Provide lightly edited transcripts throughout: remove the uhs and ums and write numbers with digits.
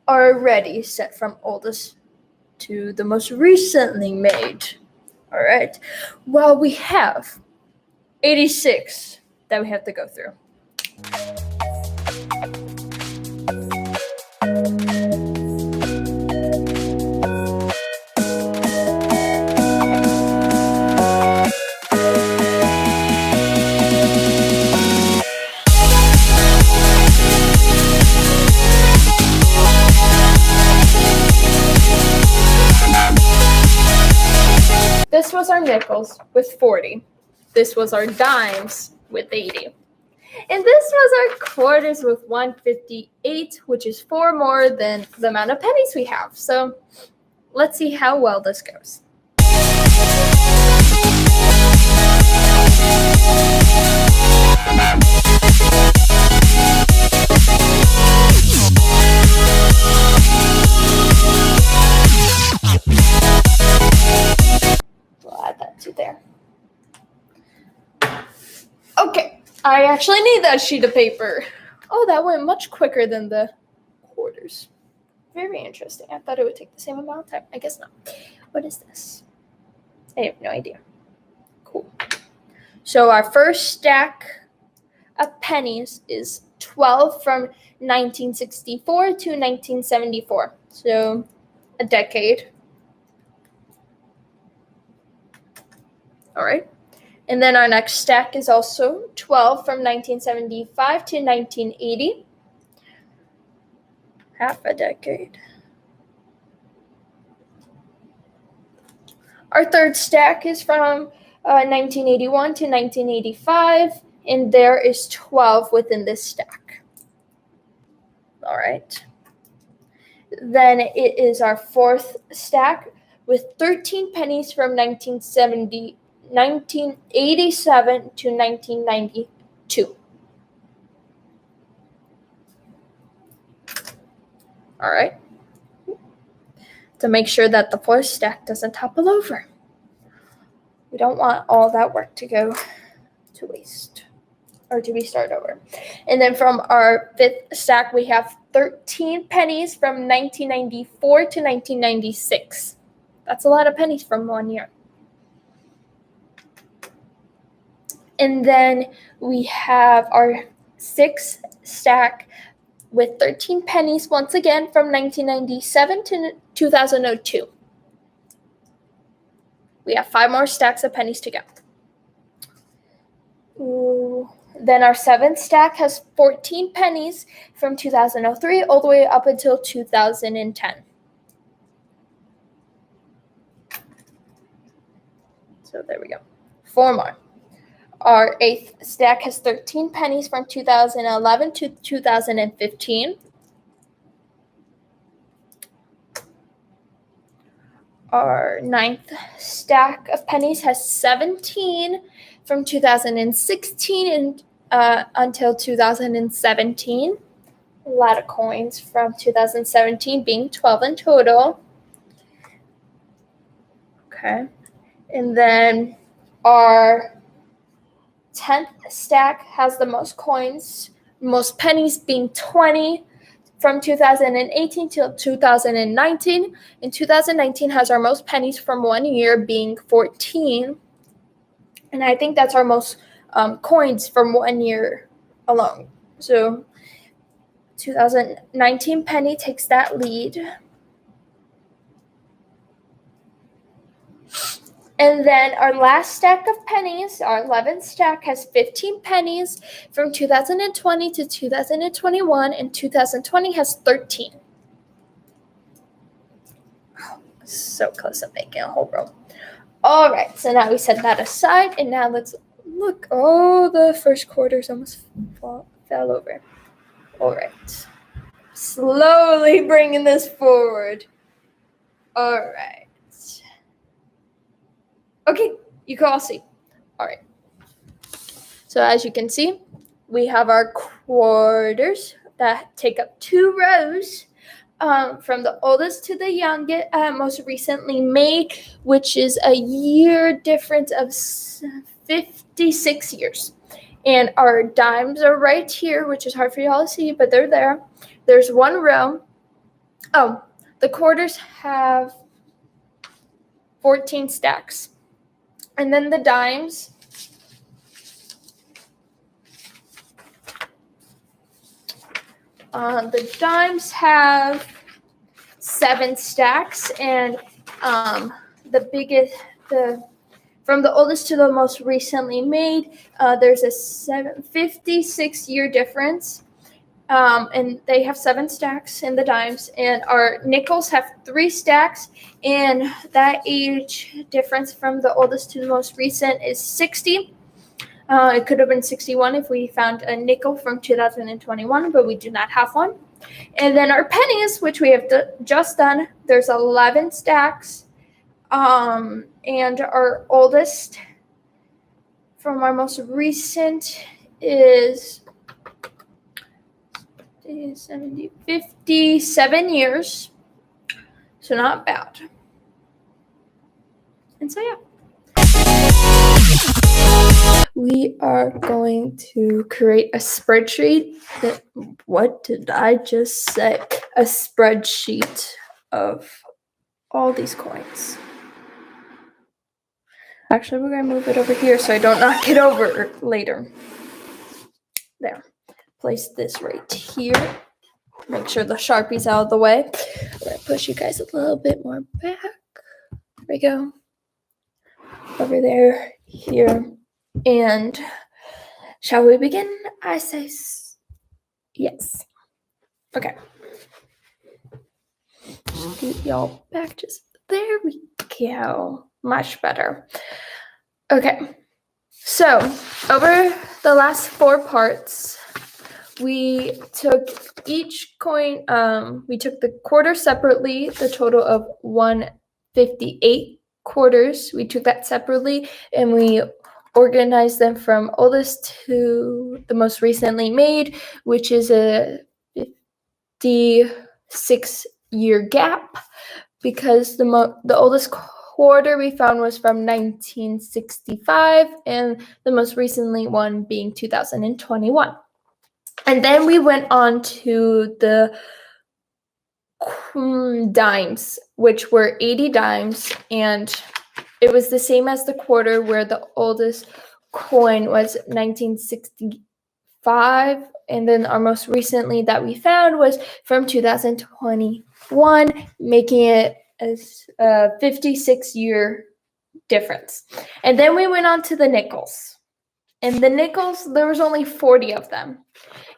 Already set from oldest to the most recently made. All right. Well, we have 86 that we have to go through. This was our nickels with 40. This was our dimes with 80. And this was our quarters with 158, which is 4 more than the amount of pennies we have. So let's see how well this goes. We'll add that to there. Okay, I actually need that sheet of paper. Oh, that went much quicker than the quarters. Very interesting. I thought it would take the same amount of time. I guess not. What is this? I have no idea. Cool. So our first stack of pennies is 12 from 1964 to 1974. So a decade. All right. And then our next stack is also 12 from 1975 to 1980. Half a decade. Our third stack is from 1981 to 1985, and there is 12 within this stack. All right. Then it is our fourth stack with 13 pennies from 1987 to 1992. All right. To make sure that the fourth stack doesn't topple over. We don't want all that work to go to waste or to be started over. And then from our fifth stack, we have 13 pennies from 1994 to 1996. That's a lot of pennies from 1 year. And then we have our sixth stack with 13 pennies, once again, from 1997 to 2002. We have 5 more stacks of pennies to go. Ooh. Then our seventh stack has 14 pennies from 2003 all the way up until 2010. So there we go. 4 more. Our eighth stack has 13 pennies from 2011 to 2015. Our ninth stack of pennies has 17 from 2016 and until 2017. A lot of coins from 2017, being 12 in total. Okay. And then our 10th stack has the most coins, most pennies being 20 from 2018 till 2019. And 2019 has our most pennies from 1 year being 14. And I think that's our most coins from 1 year alone. So 2019 penny takes that lead. And then our last stack of pennies, our 11th stack, has 15 pennies from 2020 to 2021, and 2020 has 13. Oh, so close to making a whole row. All right, so now we set that aside, and now let's look. Oh, the first quarters almost fell over. All right. Slowly bringing this forward. All right. Okay, you can all see. All right. So as you can see, we have our quarters that take up 2 rows from the oldest to the youngest, most recently made, which is a year difference of 56 years. And our dimes are right here, which is hard for y'all to see, but they're there. There's one row. Oh, the quarters have 14 stacks. And then the dimes, have 7 stacks, and from the oldest to the most recently made, there's a 56-year difference, and they have 7 stacks in the dimes, and our nickels have 3 stacks, and that age difference from the oldest to the most recent is 60. It could have been 61 if we found a nickel from 2021, but we do not have one. And then our pennies, which we have just done, there's 11 stacks. And our oldest from our most recent is 57 years. So not bad. And so, yeah. We are going to create a spreadsheet. What did I just say? A spreadsheet of all these coins. Actually, we're going to move it over here so I don't knock it over later. There. Place this right here. Make sure the Sharpie's out of the way. I'm going to push you guys a little bit more back. There we go. Over there, here. And shall we begin? I say yes. Okay. Scoot y'all back just there we go. Much better. Okay. So over the last 4 parts, we took each coin, we took the quarter separately, the total of 158 quarters. We took that separately, and we organized them from oldest to the most recently made, which is a 56-year gap, because the oldest quarter we found was from 1965, and the most recently one being 2021. And then we went on to the dimes, which were 80 dimes, and it was the same as the quarter, where the oldest coin was 1965, and then our most recently that we found was from 2021, making it as a 56-year difference. And then we went on to the nickels. And the nickels, there was only 40 of them.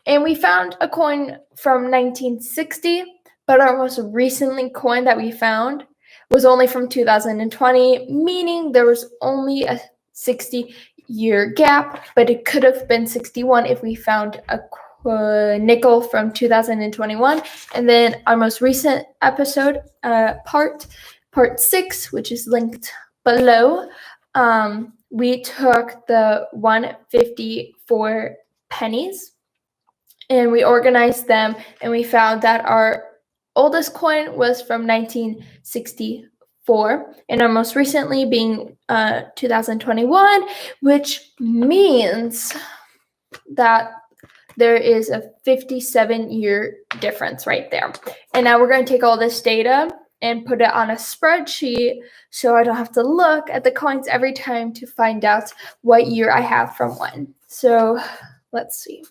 And we found a coin from 1960, but our most recently coin that we found was only from 2020, meaning there was only a 60-year gap, but it could have been 61 if we found a nickel from 2021. And then our most recent episode, part 6, which is linked below, we took the 154 pennies and we organized them, and we found that our oldest coin was from 1964, and our most recently being 2021, which means that there is a 57-year difference right there. And now we're going to take all this data and put it on a spreadsheet so I don't have to look at the coins every time to find out what year I have from when. So let's see.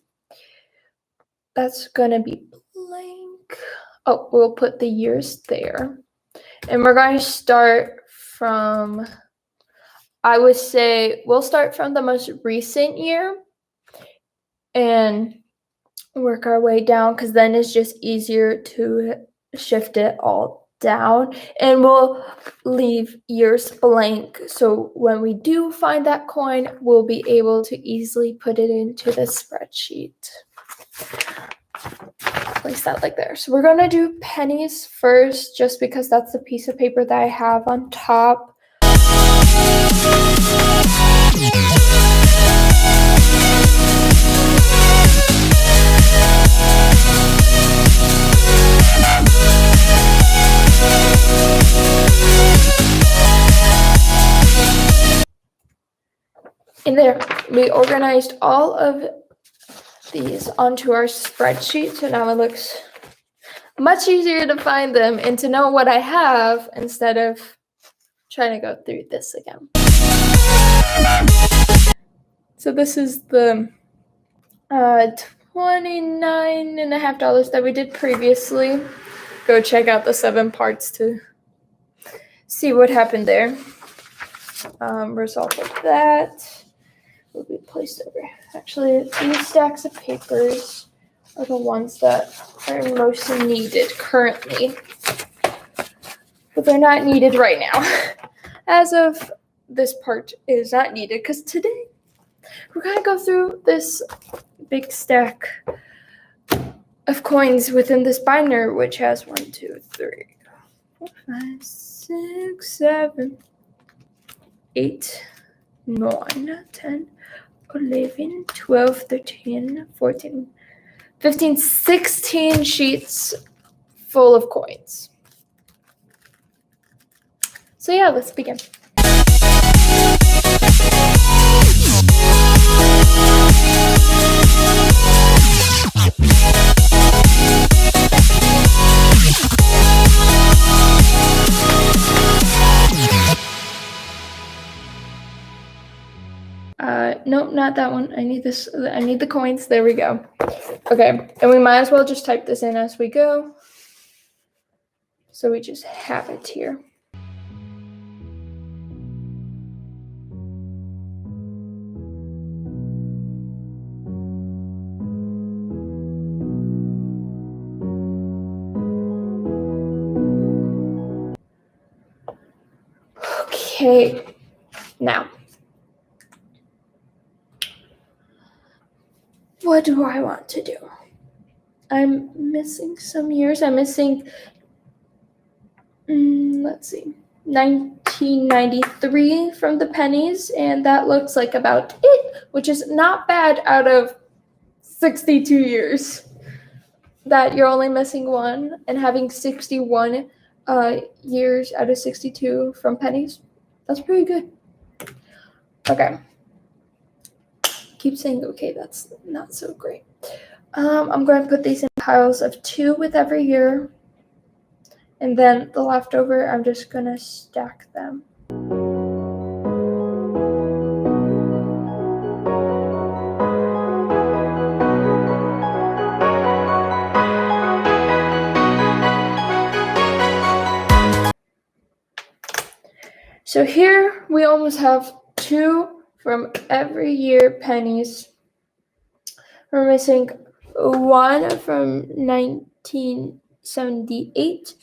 That's going to be blank. Oh, we'll put the years there. And we're going to start from, I would say, we'll start from the most recent year and work our way down, because then it's just easier to shift it all down. And we'll leave years blank, so when we do find that coin, we'll be able to easily put it into the spreadsheet. Place that like there. So we're going to do pennies first, just because that's the piece of paper that I have on top. In there, we organized all of these onto our spreadsheet, so now it looks much easier to find them and to know what I have instead of trying to go through this again. So this is the $29.50 that we did previously. Go check out the 7 parts to see what happened there. Result of that will be placed over. Actually, these stacks of papers are the ones that are most needed currently, but they're not needed right now. As of this part is not needed because today we're going to go through this big stack of coins within this binder, which has 1, 2, 3, 4, 5, 6, 7, 8, 9, 10, 11, 12, 13, 14, 15, 16 sheets full of coins. So yeah, let's begin. Nope, not that one. I need this. I need the coins. There we go. Okay, and we might as well just type this in as we go. So we just have it here. Okay, now, what do I want to do? I'm missing some years. I'm missing, let's see, 1993 from the pennies, and that looks like about it, which is not bad out of 62 years. That you're only missing one, and having 61 years out of 62 from pennies. That's pretty good. Okay. Keep saying okay, that's not so great. I'm going to put these in piles of 2 with every year. And then the leftover, I'm just going to stack them. So here we almost have 2 from every year pennies. We're missing 1 from 1978,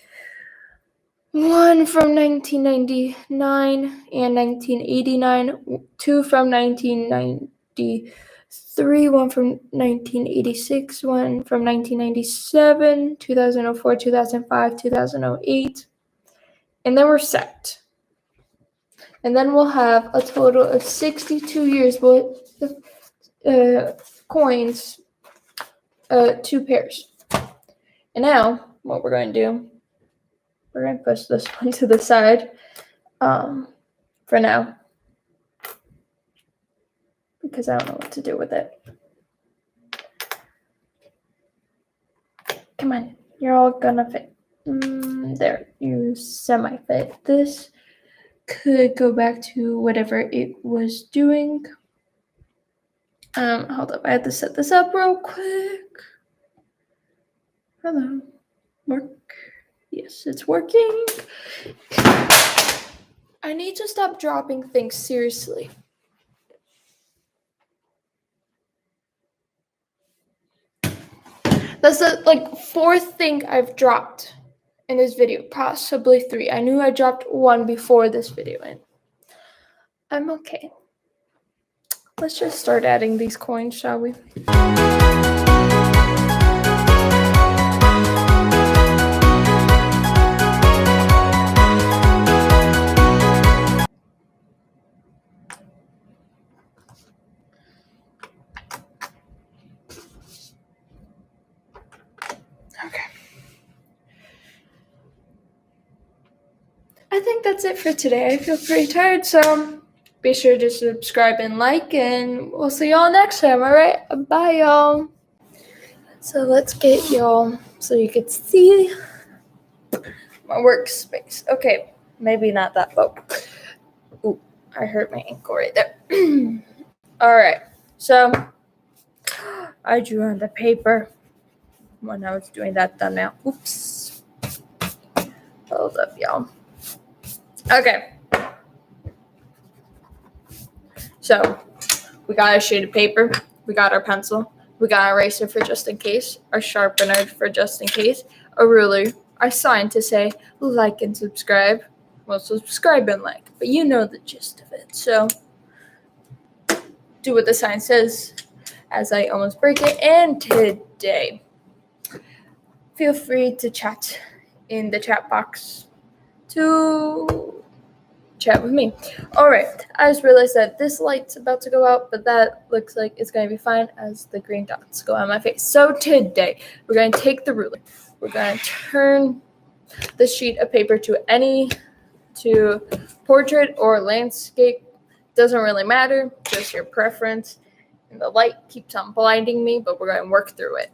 1 from 1999 and 1989, 2 from 1993, 1 from 1986, 1 from 1997, 2004, 2005, 2008, and then we're set. And then we'll have a total of 62 years worth of coins, 2 pairs. And now, what we're going to do, we're going to push this one to the side for now, because I don't know what to do with it. Come on, you're all gonna fit. There, you semi-fit. This could go back to whatever it was doing. Hold up, I had to set this up real quick. Hello, work. Yes, it's working. I need to stop dropping things, seriously. That's the 4th thing I've dropped in this video, possibly 3. I knew I dropped 1 before this video, and I'm okay. Let's just start adding these coins, shall we? Okay. I think that's it for today. I feel pretty tired, so Be sure to subscribe and like, and we'll see y'all next time. All right, bye, y'all. So let's get y'all so you can see my workspace. Okay, maybe not that low. Ooh, I hurt my ankle right there. All right, so I drew on the paper when I was doing that thumbnail. Oops. Hold up, y'all. Okay. So we got a sheet of paper, we got our pencil, we got our eraser for just in case, our sharpener for just in case, a ruler, our sign to say like and subscribe. Well, subscribe and like, but you know the gist of it. So do what the sign says as I almost break it. And today, feel free to chat in the chat box to chat with me. All right, I just realized that this light's about to go out, but that looks like it's going to be fine as the green dots go on my face. So today, we're going to take the ruler. We're going to turn the sheet of paper to portrait or landscape. Doesn't really matter, just your preference. And the light keeps on blinding me, but we're going to work through it.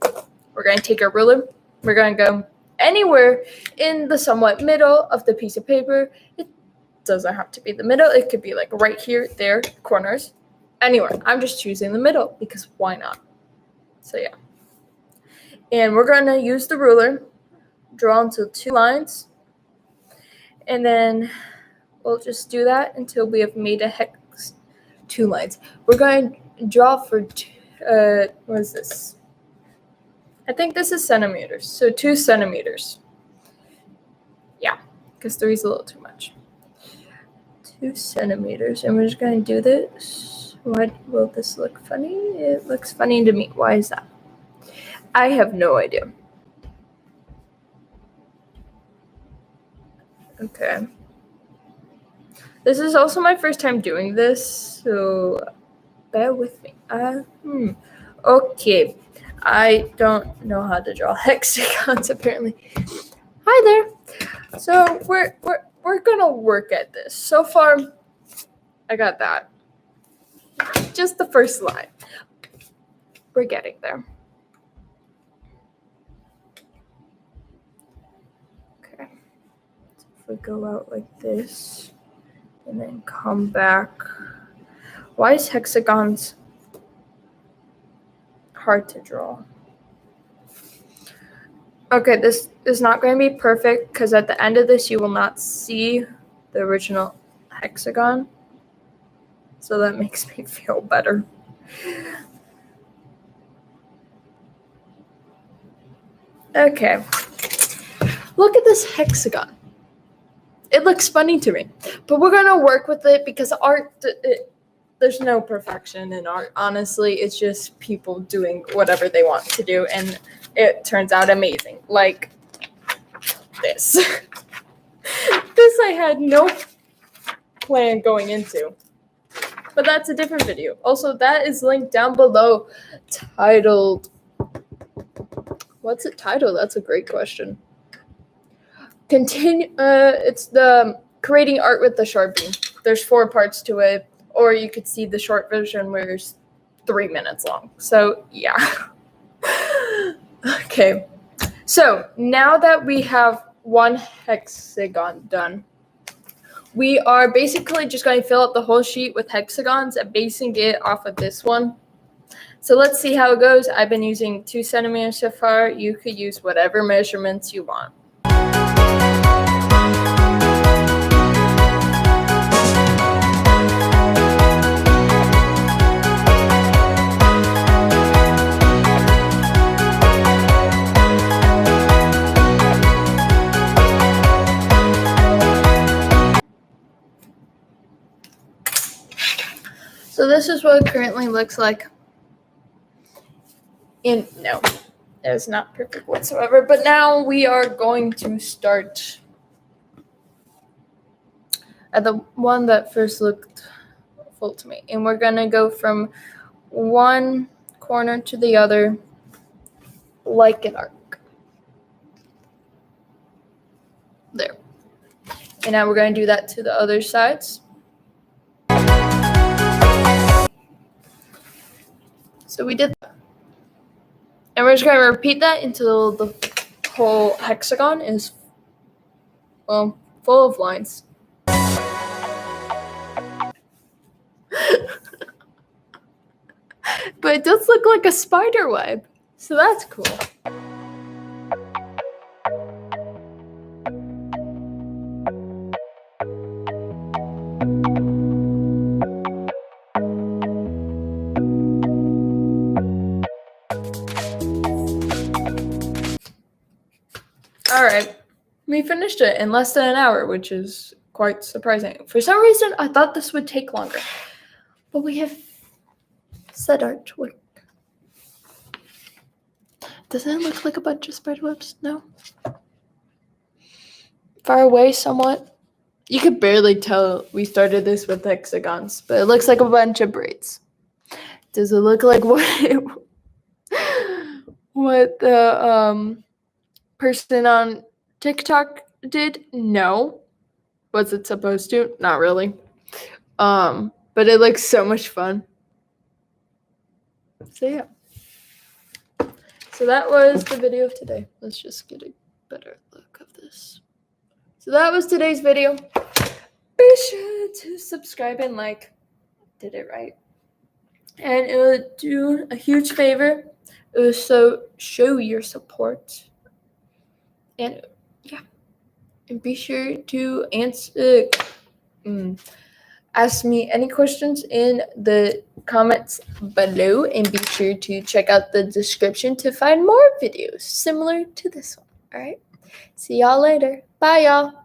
We're going to take our ruler. We're going to go anywhere in the somewhat middle of the piece of paper. It doesn't have to be the middle. It could be like right here, there, corners, anywhere. I'm just choosing the middle because why not? So yeah. And we're going to use the ruler, draw into 2 lines, and then we'll just do that until we have made a hex 2 lines. We're going to draw for, what is this? I think this is centimeters. So 2 centimeters. Yeah, because 3 is a little too much. 2 centimeters, and we're just going to do this. Why will this look funny? It looks funny to me. Why is that? I have no idea. Okay. This is also my first time doing this, so bear with me. Okay. I don't know how to draw hexagons, apparently. Hi there. So we're gonna work at this. So far, I got that. Just the first line. We're getting there. Okay. So if we go out like this and then come back. Why is hexagons hard to draw? Okay, this is not going to be perfect because at the end of this you will not see the original hexagon. So that makes me feel better. Okay. Look at this hexagon. It looks funny to me. But we're going to work with it because art, there's no perfection in art. Honestly, it's just people doing whatever they want to do, and it turns out amazing. Like this. This I had no plan going into. But that's a different video. Also, that is linked down below, titled... What's it titled? That's a great question. It's the creating art with the Sharpie. There's 4 parts to it, or you could see the short version where it's 3 minutes long. So yeah. Okay. So now that we have 1 hexagon done, we are basically just going to fill up the whole sheet with hexagons and basing it off of this one. So let's see how it goes. I've been using 2 centimeters so far. You could use whatever measurements you want. So this is what it currently looks like. No, it's not perfect whatsoever. But now we are going to start at the one that first looked full to me. And we're going to go from one corner to the other like an arc. There. And now we're going to do that to the other sides. So we did that. And we're just going to repeat that until the whole hexagon is, well, full of lines. But it does look like a spider web, so that's cool. All right, we finished it in less than an hour, which is quite surprising. For some reason, I thought this would take longer, but we have said artwork. Doesn't it look like a bunch of spider webs? No. Far away somewhat. You could barely tell we started this with hexagons, but it looks like a bunch of braids. Does it look like what the person on TikTok did? No. Was it supposed to? Not really. But it looks so much fun. So yeah. So that was the video of today. Let's just get a better look of this. So that was today's video. Be sure to subscribe and like. Did it right. And it would do a huge favor. It would show your support. And yeah. And be sure to ask me any questions in the comments below, and be sure to check out the description to find more videos similar to this one. All right. See y'all later. Bye, y'all.